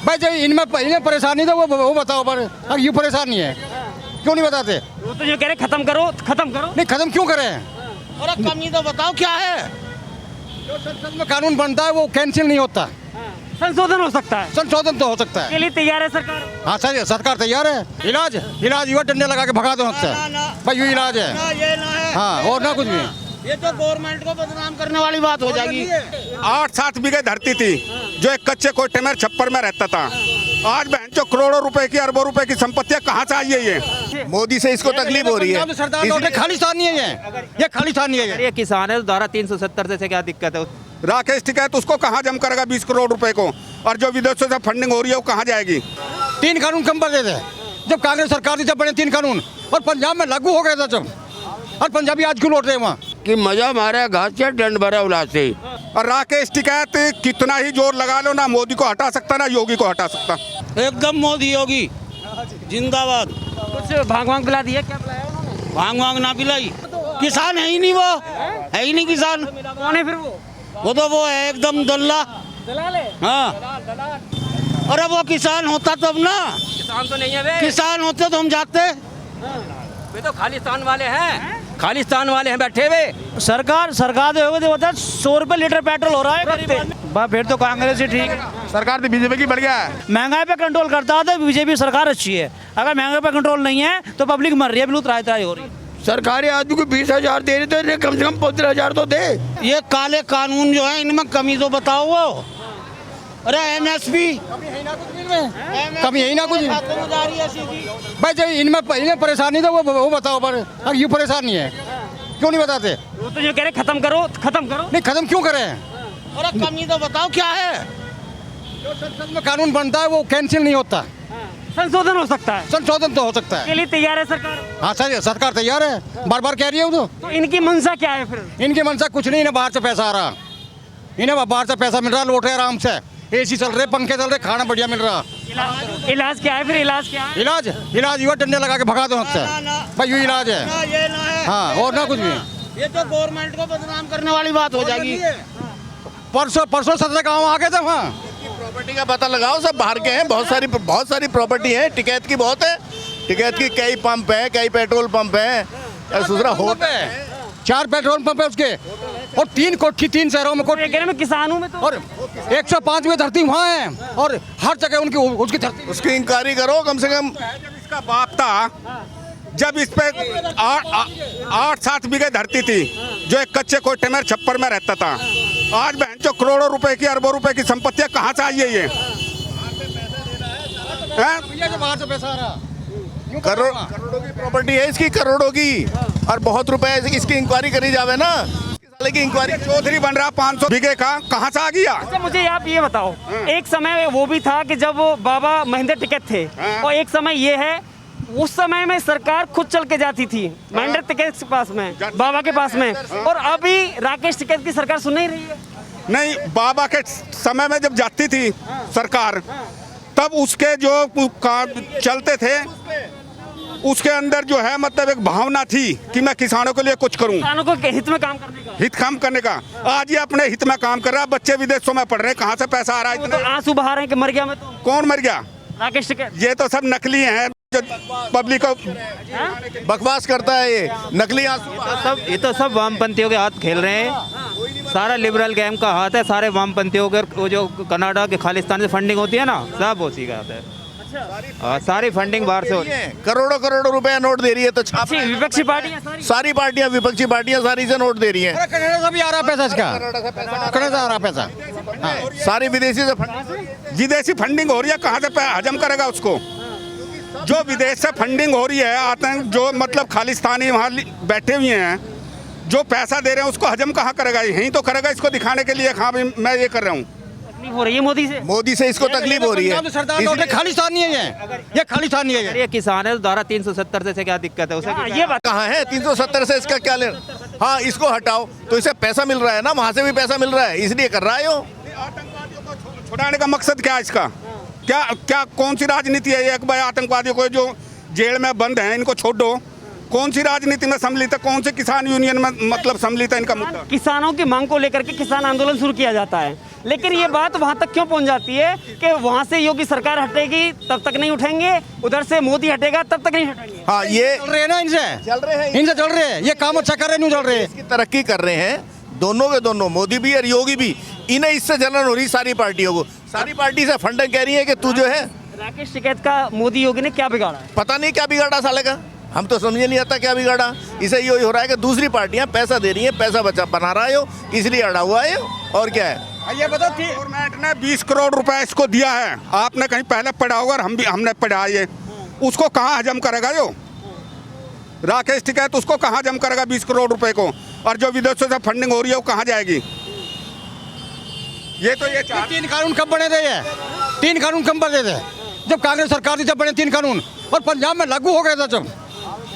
भाई जब इनमें परेशानी तो वो बताओ पर अब ये परेशानी है क्यों नहीं बताते? वो तो जो कह रहे खत्म करो खत्म करो। नहीं खत्म क्यों करें? अरे कमी तो बताओ क्या है? जो संसद में कानून बनता है वो कैंसिल नहीं होता। संशोधन हो सकता है, संशोधन तो हो सकता के है। लिए तैयार है सरकार। हाँ सर सरकार तैयार है। इलाज युवा डंडे लगा के भगा दो हमसे। भाई ये इलाज है। ना ये ना है। हाँ और ना कुछ भी। ये तो गवर्नमेंट को बदनाम करने वाली बात हो जाएगी। 8-7 बीघे धरती थी जो एक कच्चे कोठे में छप्पर में रहता था, आज बहन जो करोड़ों रुपए की अरबों रुपए की संपत्तियां कहाँ से आई है? ये मोदी से इसको तकलीफ हो रही है। सरदार लौटे खालिस्तान नहीं है ये खालिस्तान नहीं है। ये किसान है तो धारा 370 से क्या दिक्कत है? राकेश टिकैत उसको कहाँ जम करेगा 20 करोड़ रुपए को, और जो विदेशों से फंडिंग हो रही है वो कहाँ जाएगी? 3 कानून कम कर देते जब कांग्रेस सरकार थी, जब बने 3 कानून और पंजाब में लागू हो गया था जब, और पंजाबी आज क्यों लौट रहे हैं वहाँ? कि मजा मारे घास से दंड भरा उलाद से। और राकेश टिकैत कितना ही जोर लगा लो ना मोदी को हटा सकता ना योगी को हटा सकता। एकदम मोदी योगी जिंदाबाद। कुछ भांग वांग पिला दिया? क्या पिलाया उन्होंने? भांग वांग ना पिलाई, किसान है ही नहीं, वो है ही नहीं किसान। कौन है फिर वो तो वो है एकदम दल्ला। दलाल है। हाँ अरे वो किसान होता तब ना, किसान तो नहीं है वे, किसान होते तो हम जाते। वे तो खालिस्तान वाले हैं, खालिस्तान वाले हैं बैठे हुए। सरकार तो होगी तो बता 100 रुपए लीटर पेट्रोल हो रहा है। फिर तो कांग्रेस ही ठीक है। सरकार तो बीजेपी की बढ़ गया है। महंगाई पे कंट्रोल करता है तो बीजेपी सरकार अच्छी है। अगर महंगाई पे कंट्रोल नहीं है तो पब्लिक मर रही है, बिल्कुल त्राही हो रही है। सरकारी आदमी को 20,000 दे रही तो कम से कम 15,000 तो दे। ये काले कानून जो है इनमें कमी तो बताओ। वो अरे एमएसपी कमी यही ना कुछ। भाई जब इनमें परेशानी तो वो बताओ पर अब ये परेशानी है क्यों नहीं बताते? वो तो जो कह रहे खत्म करो खत्म करो। नहीं खत्म क्यों करें? अरे कमी तो बताओ क्या है? जो संसद में कानून बनता है वो कैंसिल नहीं होता। संशोधन हो सकता है, संशोधन तो हो सकता के है। लिए तैयार है सरकार। हाँ सर सरकार तैयार है, बार बार कह रही है वो तो इनकी मंशा क्या है फिर? इनकी मनसा कुछ नहीं, इन्हें बाहर से पैसा आ रहा, इन्हें बाहर से पैसा मिल रहा, लौट रहे आराम से, एसी चल रहे, पंखे चल रहे, खाना बढ़िया मिल रहा। इलाज क्या है फिर? इलाज क्या है? इलाज युवा डंडे लगा के भगा दो हमसे। भाई ये इलाज है। ना ये ना है। हाँ और ना कुछ भी। ये तो गवर्नमेंट को बदनाम करने वाली बात हो जाएगी। परसों 17 गाँव आ गए थे वहाँ। प्रॉपर्टी का पता लगाओ, सब बाहर के हैं। बहुत सारी प्रॉपर्टी है, टिकैत की बहुत है। टिकैत की कई पंप है, कई पेट्रोल पंप है, दूसरा होटल है, 4 पेट्रोल पंप है उसके, और 3 कोठी 3 शहरों में कोठी। में किसानों में तो और 105 में धरती वहाँ है, और हर जगह उनकी उसकी धरती। उसकी इंक्वायरी करो कम से कम। इसका बाप था जब इस पे 8-7 बीघे धरती थी जो एक कच्चे कोठे में छप्पर में रहता था, आज बहन जो करोड़ों रुपए की अरबों रुपए की संपत्तियां कहाँ से आई है? ये बाहर से पैसा आ रहा। करोड़ों की प्रॉपर्टी है इसकी, करोड़ों की, और बहुत रुपए इसकी इंक्वायरी करी जावे ना। साले की इंक्वायरी चौधरी बन रहा 500 बीघे का, कहाँ से आ गया? अच्छा मुझे आप ये बताओ, एक समय वो भी था कि जब बाबा महेंद्र टिकैत थे, और एक समय ये है उस समय में सरकार खुद चल के जाती थी महेंद्र टिकैत के पास में, बाबा के पास में, और अभी राकेश टिकैत की सरकार सुन नहीं रही है। नहीं, बाबा के समय में जब जाती थी सरकार, तब उसके जो चलते थे उसके अंदर जो है मतलब एक भावना थी कि मैं किसानों के लिए कुछ करूं, किसानों को हित में काम करने का, हित काम करने का। आज ये अपने हित में काम कर रहा है, बच्चे विदेशों में पढ़ रहे हैं, कहाँ से पैसा आ रहा है तो इतना? आंसू बहा रहे हैं कि मर गया मैं तो। कौन मर गया? राकेश टिकैत। ये तो सब नकली हैं जो पब्लिक को बकवास करता है, ये नकली आंसू। ये तो सब वामपंथियों के हाथ खेल रहे हैं। सारा लिबरल गैंग का हाथ है, सारे वामपंथियों के। वो जो कनाडा के खालिस्तान से फंडिंग होती है ना, सब उसी का हाथ है। सारी फंडिंग बाहर से होती है। करोड़ों रुपया नोट दे रही है तो छाप। विपक्षी पार्टियां सारी पार्टियां, विपक्षी पार्टियां सारी से नोट दे रही हैं। कनाडा से भी आ रहा पैसा इसका, कनाडा से आ रहा पैसा। हाँ। सारी विदेशी से विदेशी फंडिंग हो रही है, कहाँ से हजम करेगा उसको? जो विदेश से फंडिंग हो रही है, आतंक जो मतलब खालिस्तानी वहाँ बैठे हुए हैं, जो पैसा दे रहे हैं उसको हजम कहाँ करेगा? यहीं तो करेगा इसको दिखाने के लिए, हाँ मैं ये कर रहा हूँ। हो रही है मोदी से इसको तकलीफ हो रही है। सरदार लौटे खालिस्तान नहीं है ये खालिस्तान नहीं है। ये किसान है तो धारा 370 से क्या दिक्कत है? उसे ये बात कहाँ है 370 से इसका क्या लेना? हाँ, इसको हटाओ तो इसे पैसा मिल रहा है ना, वहाँ से भी पैसा मिल रहा है, इसलिए कर रहा है। आतंकवादियों को छुड़ाने का मकसद क्या है इसका? क्या कौन सी राजनीति है? एक बार आतंकवादियों को जो जेल में बंद हैं इनको छोड़ दो। कौन सी राजनीति में सम्मिलित है? कौन से किसान यूनियन में मतलब सम्मिलित है इनका मुद्दा? किसानों की मांग को लेकर के किसान आंदोलन शुरू किया जाता है, लेकिन ये बात वहाँ तक क्यों पहुँच जाती है कि वहाँ से योगी सरकार हटेगी तब तक नहीं उठेंगे, उधर से मोदी हटेगा तब तक नहीं हटेंगे? हाँ, ये चल रहे हैं ना इनसे, चल रहे हैं, इनसे चल रहे हैं, ये काम अच्छा कर रहे हैं, नहीं चल रहे हैं। इसकी तरक्की कर रहे हैं दोनों के दोनों, मोदी भी और योगी भी। इन्हें इससे जलन हो रही सारी पार्टियों को, सारी पार्टी से फंडिंग कह रही है कि तू जो है। राकेश टिकैत का मोदी योगी ने क्या बिगाड़ा है? पता नहीं क्या बिगाड़ा साले का, हम तो समझ नहीं आता क्या बिगाड़ा। इसे ये हो रहा है कि दूसरी पार्टियां पैसा दे रही हैं, पैसा बचा बना रहा है, इसलिए अड़ा हुआ है, और क्या है। ये बताओ कि गवर्नमेंट ने 20 करोड़ रुपए इसको दिया है, आपने कहीं पहले पढ़ा होगा, हमने पढ़ा है, उसको कहाँ हजम करेगा जो राकेश टिकैत, उसको कहाँ हजम करेगा 20 करोड़ रुपए को? और जो विदेशों से फंडिंग हो रही है वो कहाँ जाएगी? ये तो ये 3 कानून कब बने थे? ये 3 कानून कब बने थे? जब कांग्रेस सरकार थी जब बने 3 कानून, और पंजाब में लागू हो गया था जब।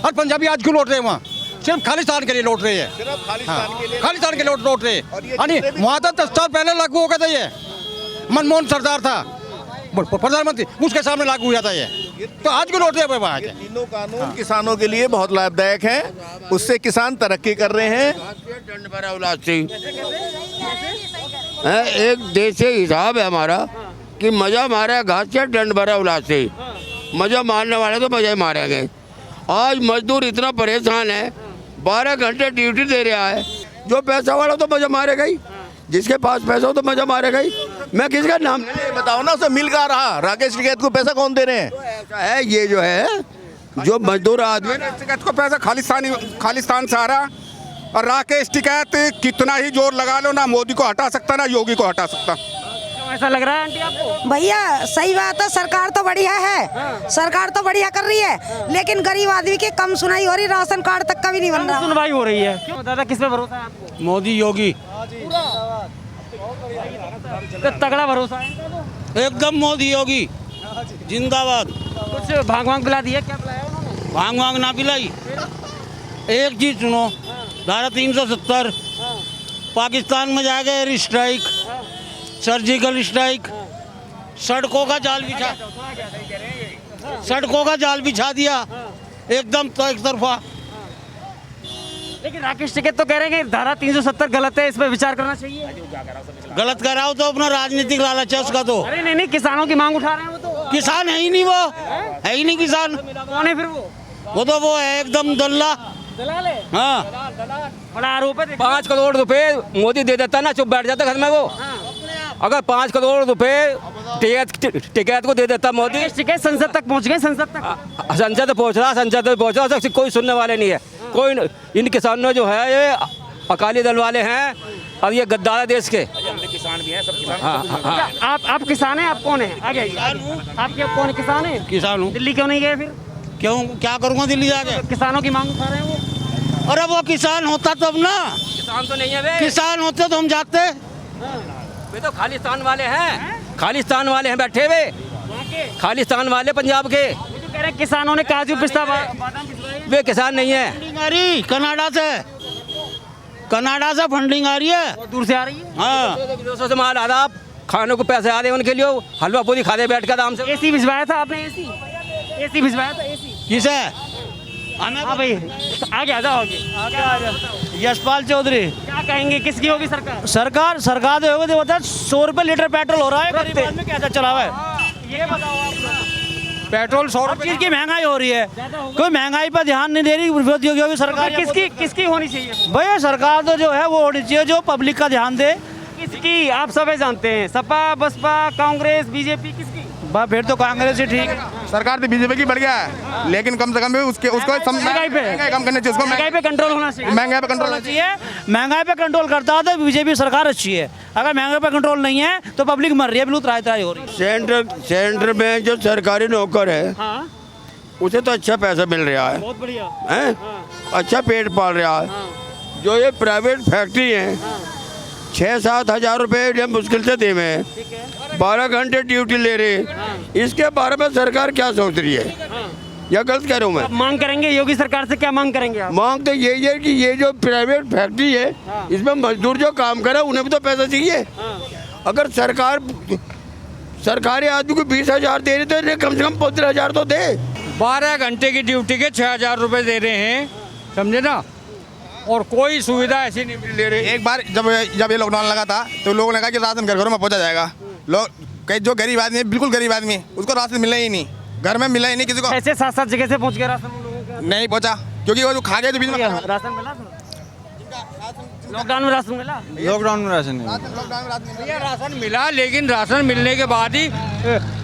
और पंजाबी आज क्यों लौट रहे हैं वहाँ? सिर्फ खालिस्तान के लिए लौट रहे हैं, सिर्फ खालिस्तान के लिए, खालिस्तान के लिए लौट रहे और ये हैं। जितने भी- वहाँ तो 10 साल पहले लागू हो गया था ये, मनमोहन सरदार था प्रधानमंत्री, उसके सामने लागू हुआ था ये, तो आज क्यों लौट रहे हैं वहाँ के? तीनों कानून किसानों के लिए बहुत लाभदायक हैं, उससे किसान तरक्की कर रहे हैं। दंड भरा उल्लासी है, एक देसी हिसाब है हमारा कि मजा मारे घास से दंड भरा उल्लासी, मजा मारने वाले तो मजा ही मारेंगे। आज मजदूर इतना परेशान है, 12 घंटे ड्यूटी दे रहा है, जो पैसा वाला तो मजा मारेगा ही, जिसके पास पैसा हो तो मजा मारेगा ही। मैं किसका नाम ये बताओ ना, उसे मिल कहाँ रहा? राकेश टिकैत को पैसा कौन दे रहे हैं? ऐसा है, ये जो है जो मजदूर आदमी टिकैत को पैसा खालिस्तान से आ रहा, और राकेश टिकैत कितना ही जोर लगा लो ना मोदी को हटा सकता ना योगी को हटा सकता। क्यों ऐसा लग रहा है आंटी आपको? भैया सही बात है, सरकार तो बढ़िया है, सरकार तो बढ़िया कर रही है, लेकिन गरीब आदमी की कम सुनाई हो रही, राशन कार्ड तक का भी नहीं बन रहा। सुनवाई हो रही है। क्यों दादा, किस पे भरोसा है आपको? मोदी योगी तो तगड़ा भरोसा है, एकदम मोदी योगी जिंदाबाद। कुछ भांग वांग पिला दिया? क्या पिलाया उन्होंने? भांग वांग ना पिलाई, एक चीज सुनो, धारा 370 पाकिस्तान में जाएगा एयर स्ट्राइक, सर्जिकल स्ट्राइक, सड़कों का जाल बिछा, सड़कों का जाल बिछा दिया एकदम तो एक तरफा। लेकिन राकेश टिकैत तो कह रहे हैं कि धारा 370 गलत है, इस पर विचार करना चाहिए। गलत कराओ तो अपना राजनीतिक लालच है उसका तो। अरे नहीं नहीं, किसानों की मांग उठा रहे हैं वो तो। किसान है ही नहीं, वो है ही नहीं किसान, कौन है फिर वो है एकदम दल्ला। दलाल है, हाँ, बड़ा आरोप है। 5 करोड़ रुपए मोदी दे देता ना, चुप बैठ जाता घर में वो। अगर 5 करोड़ रुपए टिकैत को दे देता मोदी, राकेश टिकैत संसद तक पहुंच गए, संसद तक। संसद पहुंच रहा, कोई सुनने वाले नहीं है कोई। इन किसानों जो है ये अकाली दल वाले हैं, और ये गद्दार है देश के। किसान भी है, सब किसान। क्या आप किसान हैं? आप कौन है? आगे आपके कौन है? किसान है? किसान हूँ। दिल्ली क्यों नहीं गए फिर? क्यों, क्या करूँगा दिल्ली जाके? किसानों की मांग उठा रहे हैं वो। अरे वो किसान होता तब ना, किसान तो नहीं है वे, किसान होते तो हम जाते। वे तो खालिस्तान वाले हैं, खालिस्तान वाले हैं बैठे हुए, खालिस्तान वाले पंजाब के। वो जो कह रहे हैं किसानों ने काजू पिस्ता बादाम भिजवाए। वे किसान नहीं है। फंडिंग आ रही कनाडा से, कनाडा से फंडिंग आ रही है। बहुत दूर से आ रही है। हाँ, विदेशों से माल आ रहा, खानों को पैसे आ रहे हैं उनके लिए, हलवा पूरी खाते बैठ कर आराम से। एसी भिजवाया था आपने? एसी भिजवाया था? एसी किसे? हाँ भाई, आगे आ जाओ, आगे आ जाओ। यशपाल चौधरी। क्या कहेंगे, किसकी होगी सरकार? सरकार तो होगी, बता 100 रुपए लीटर पेट्रोल हो रहा है, गरीब आदमी कैसा चला हुआ है? ये बताओ आप। पेट्रोल 100 रुपए की महंगाई हो रही है, कोई महंगाई पर ध्यान नहीं दे रही योगी सरकार। किसकी होनी चाहिए? भैया सरकार तो जो है वो होनी चाहिए जो पब्लिक का ध्यान दे। किसकी? आप सब जानते हैं, सपा, बसपा, कांग्रेस, बीजेपी, किसकी? फिर तो कांग्रेस ही ठीक है। सरकार तो बीजेपी की बढ़ गया है, लेकिन कम से कम उसको महंगाई पे कम करना चाहिए, उसको महंगाई पे कंट्रोल होना चाहिए। महंगाई पे कंट्रोल होना चाहिए, महंगाई पे कंट्रोल करता है तो बीजेपी सरकार अच्छी है। अगर महंगाई पे कंट्रोल नहीं है तो पब्लिक मर रही है, बिल्कुल त्राही हो रही है। सेंटर में जो सरकारी नौकर है हाँ, उसे तो अच्छा पैसा मिल रहा है, बहुत बढ़िया हैं? अच्छा पेट पाल रहा है। जो ये प्राइवेट फैक्ट्री है 6-7 हजार रुपए मुश्किल से दे में 12 घंटे ड्यूटी ले रहे, इसके बारे में सरकार क्या सोच रही है? या गलत कह रहा हूँ मैं? आप मांग करेंगे योगी सरकार से? क्या मांग करेंगे आप? मांग तो यही है कि ये जो प्राइवेट फैक्ट्री है इसमें मजदूर जो काम करे उन्हें भी तो पैसा चाहिए। अगर सरकार सरकारी आदमी को 20,000 दे रही तो इन्हें कम से कम 15,000 तो दे। 12 घंटे की ड्यूटी के 6,000 रुपए दे रहे हैं, समझे ना? और कोई सुविधा ऐसी नहीं ले रही। एक बार जब ये लॉकडाउन लगा था तो लोगों ने कहा कि राशन घर घरों में पहुंचा जाएगा। लोग कई जो गरीब आदमी है, बिल्कुल गरीब आदमी, उसको राशन मिला ही नहीं, घर में मिला ही नहीं किसी को। ऐसे 7-7 जगह से पहुंच गया राशन उन लोगों का? नहीं पहुंचा, क्योंकि वो जो खा गए तो बीच में राशन मिला था? लॉकडाउन में राशन मिला? लॉकडाउन में राशन ये राशन मिला, लेकिन राशन मिलने के बाद ही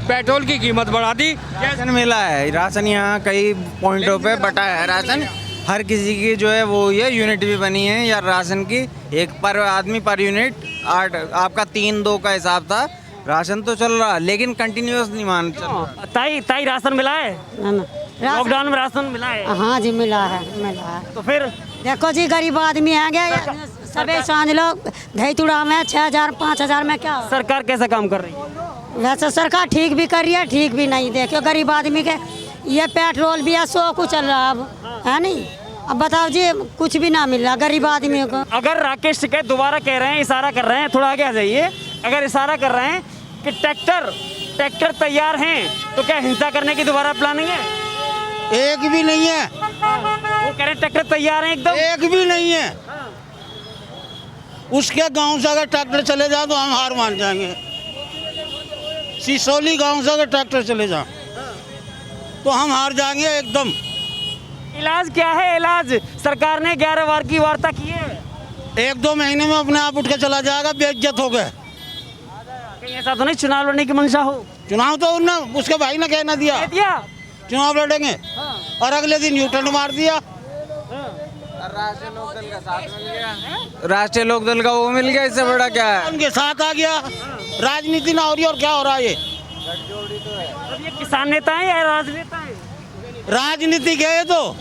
पेट्रोल की कीमत बढ़ा दी। राशन मिला है। राशन यहाँ कई पॉइंटों पे बटा है राशन। हर किसी की जो है वो ये यूनिट भी बनी है या राशन की, एक पर आदमी पर यूनिट 8 आपका 3-2 का हिसाब था। राशन तो चल रहा लेकिन कंटिन्यूअस नहीं मान चल रहा। ताई राशन मिला है? लॉकडाउन में राशन मिला है? हाँ जी मिला है, मिला है। तो फिर देखो जी गरीब आदमी है गया सबे सांझ लोग दही चूड़ा में 6,000-5,000 में क्या। सरकार कैसा काम कर रही है? वैसे सरकार ठीक भी कर रही है, ठीक भी नहीं। देखो गरीब आदमी के ये पेट्रोल भी है 100 को चल रहा अब, है नहीं। अब बताओ जी कुछ भी ना मिल रहा गरीब आदमियों को। अगर राकेश टिकैत दोबारा कह रहे हैं, इशारा कर रहे हैं, थोड़ा आगे आ जाइए, अगर इशारा कर रहे हैं कि ट्रैक्टर तैयार हैं तो क्या हिंसा करने की दोबारा प्लानिंग है? एक भी नहीं है, वो कह रहे हैं ट्रैक्टर तैयार हैं एकदम। एक भी नहीं है। उसके गांव से अगर ट्रैक्टर चले जाए तो हम हार मान जाएंगे। सिसोली गांव से अगर ट्रैक्टर चले जाए तो हम हार जाएंगे एकदम। इलाज क्या है? इलाज सरकार ने 11 बार की वार्ता की है। 1-2 महीने में अपने आप उठ के चला जाएगा, बेइज्जत हो गए। कहीं ऐसा तो नहीं चुनाव लड़ने की मंशा हो? चुनाव तो उनने उसके भाई ने कहना दिया कह दिया चुनाव लड़ेंगे, और अगले दिन यूटर्न मार दिया। राष्ट्रीय लोकदल का वो मिल गया, इससे बड़ा क्या है? उनके साथ आ गया। राजनीति ना हो रही और क्या हो रहा है? अब ये किसान नेता है या राजनेता है? राजनीति है तो